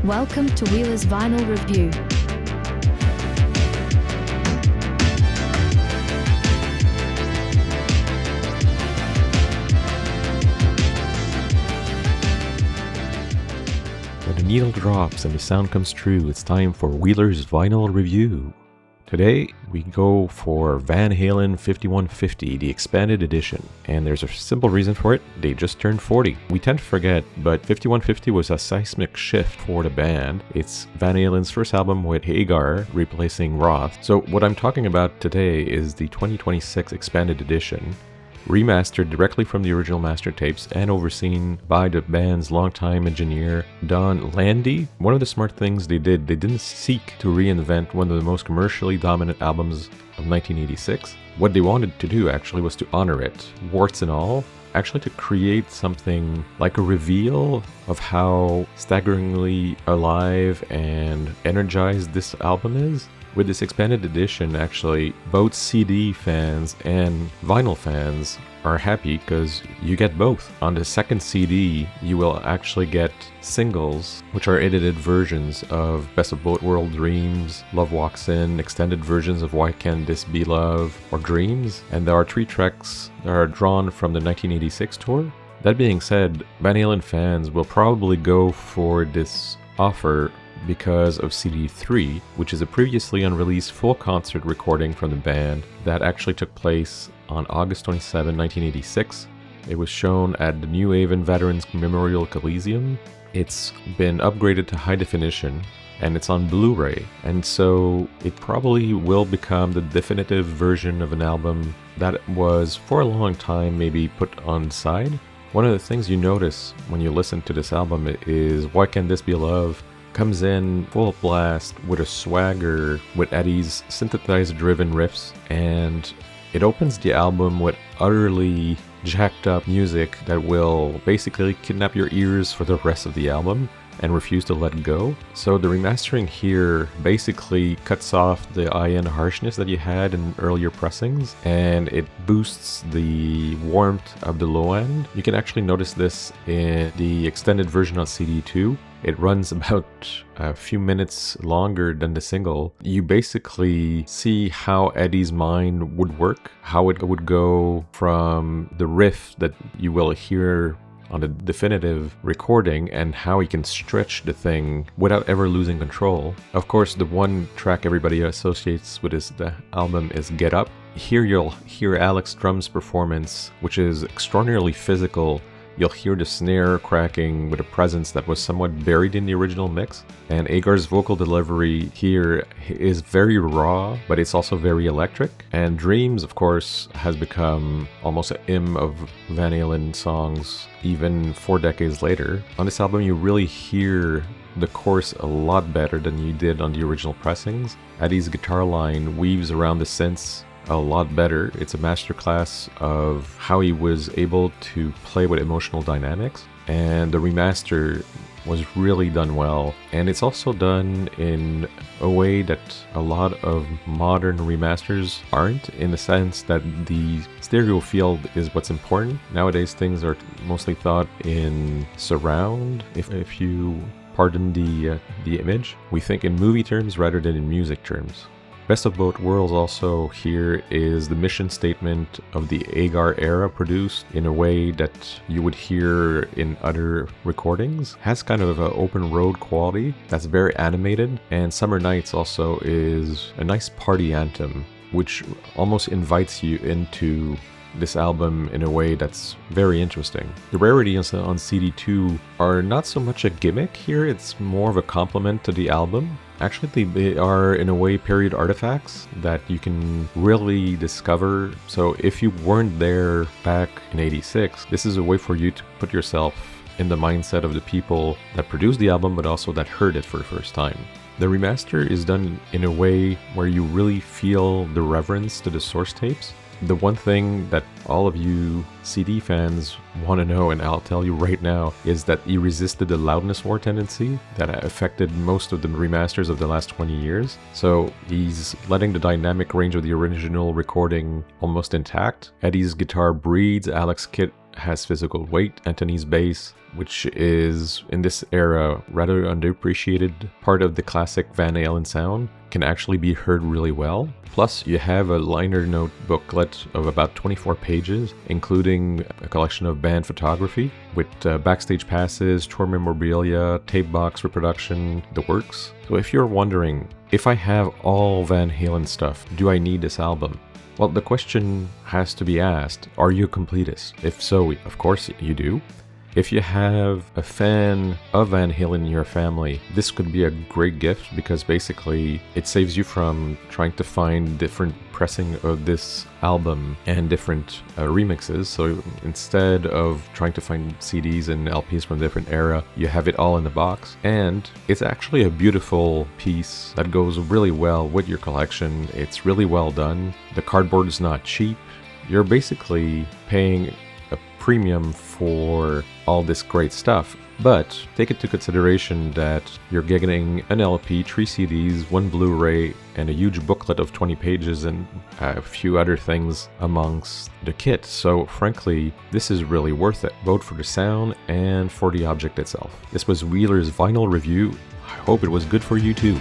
Welcome to Wheeler's Vinyl Review. When the needle drops and the sound comes true, it's time for Wheeler's Vinyl Review. Today, we go for Van Halen 5150, the expanded edition. And there's a simple reason for it. They just turned 40. We tend to forget, but 5150 was a seismic shift for the band. It's Van Halen's first album with Hagar replacing Roth. So what I'm talking about today is the 2026 expanded edition, remastered directly from the original master tapes and overseen by the band's longtime engineer Don Landy. One of the smart things they did, they didn't seek to reinvent one of the most commercially dominant albums of 1986. What they wanted to do actually was to honor it, warts and all, actually to create something like a reveal of how staggeringly alive and energized this album is. With this expanded edition, actually, both CD fans and vinyl fans are happy because you get both. On the second CD, you will actually get singles, which are edited versions of Best of Both World Dreams, Love Walks In, extended versions of Why Can't This Be Love, or Dreams, and there are 3 tracks that are drawn from the 1986 tour. That being said, Van Halen fans will probably go for this offer because of CD3, which is a previously unreleased full concert recording from the band that actually took place on August 27, 1986. It was shown at the New Haven Veterans Memorial Coliseum. It's been upgraded to high definition and it's on Blu-ray, and so it probably will become the definitive version of an album that was for a long time maybe put on side. One of the things you notice when you listen to this album is Why Can't This Be Love comes in full blast with a swagger with Eddie's synthesizer driven riffs, and it opens the album with utterly jacked up music that will basically kidnap your ears for the rest of the album and refuse to let go. So the remastering here basically cuts off the high-end harshness that you had in earlier pressings, and it boosts the warmth of the low end. You can actually notice this in the extended version on CD2. It runs about a few minutes longer than the single. You basically see how Eddie's mind would work, how it would go from the riff that you will hear on the definitive recording and how he can stretch the thing without ever losing control. Of course, the one track everybody associates with the album is Get Up. Here you'll hear Alex Drum's performance, which is extraordinarily physical. You'll hear the snare cracking with a presence that was somewhat buried in the original mix. And Hagar's vocal delivery here is very raw, but it's also very electric. And Dreams, of course, has become almost a hymn of Van Halen songs even 4 decades later. On this album, you really hear the chorus a lot better than you did on the original pressings. Eddie's guitar line weaves around the synths a lot better. It's a masterclass of how he was able to play with emotional dynamics, and the remaster was really done well. And it's also done in a way that a lot of modern remasters aren't, in the sense that the stereo field is what's important. Nowadays things are mostly thought in surround, if you pardon the image. We think in movie terms rather than in music terms. Best of Both Worlds also here is the mission statement of the Hagar era, produced in a way that you would hear in other recordings. Has kind of an open road quality that's very animated, and Summer Nights also is a nice party anthem which almost invites you into this album in a way that's very interesting. The rarities on CD2 are not so much a gimmick here, it's more of a compliment to the album. Actually, they are in a way period artifacts that you can really discover. So if you weren't there back in '86, this is a way for you to put yourself in the mindset of the people that produced the album, but also that heard it for the first time. The remaster is done in a way where you really feel the reverence to the source tapes. The one thing that all of you CD fans want to know, and I'll tell you right now, is that he resisted the loudness war tendency that affected most of the remasters of the last 20 years. So he's letting the dynamic range of the original recording almost intact. Eddie's guitar breathes, has physical weight. Anthony's bass, which is in this era rather underappreciated part of the classic Van Halen sound, can actually be heard really well. Plus, you have a liner note booklet of about 24 pages, including a collection of band photography with backstage passes, tour memorabilia, tape box reproduction, the works. So if you're wondering, if I have all Van Halen stuff, do I need this album? Well, the question has to be asked, are you a completist? If so, of course you do. If you have a fan of Van Halen in your family, this could be a great gift because basically it saves you from trying to find different pressing of this album and different remixes. So instead of trying to find CDs and LPs from a different era, you have it all in the box. And it's actually a beautiful piece that goes really well with your collection. It's really well done. The cardboard is not cheap. You're basically paying a premium for all this great stuff, but take into consideration that you're getting an LP, 3 CDs, 1 Blu-ray, and a huge booklet of 20 pages and a few other things amongst the kit. So frankly, this is really worth it, both for the sound and for the object itself. This was Wheeler's vinyl review. I hope it was good for you too.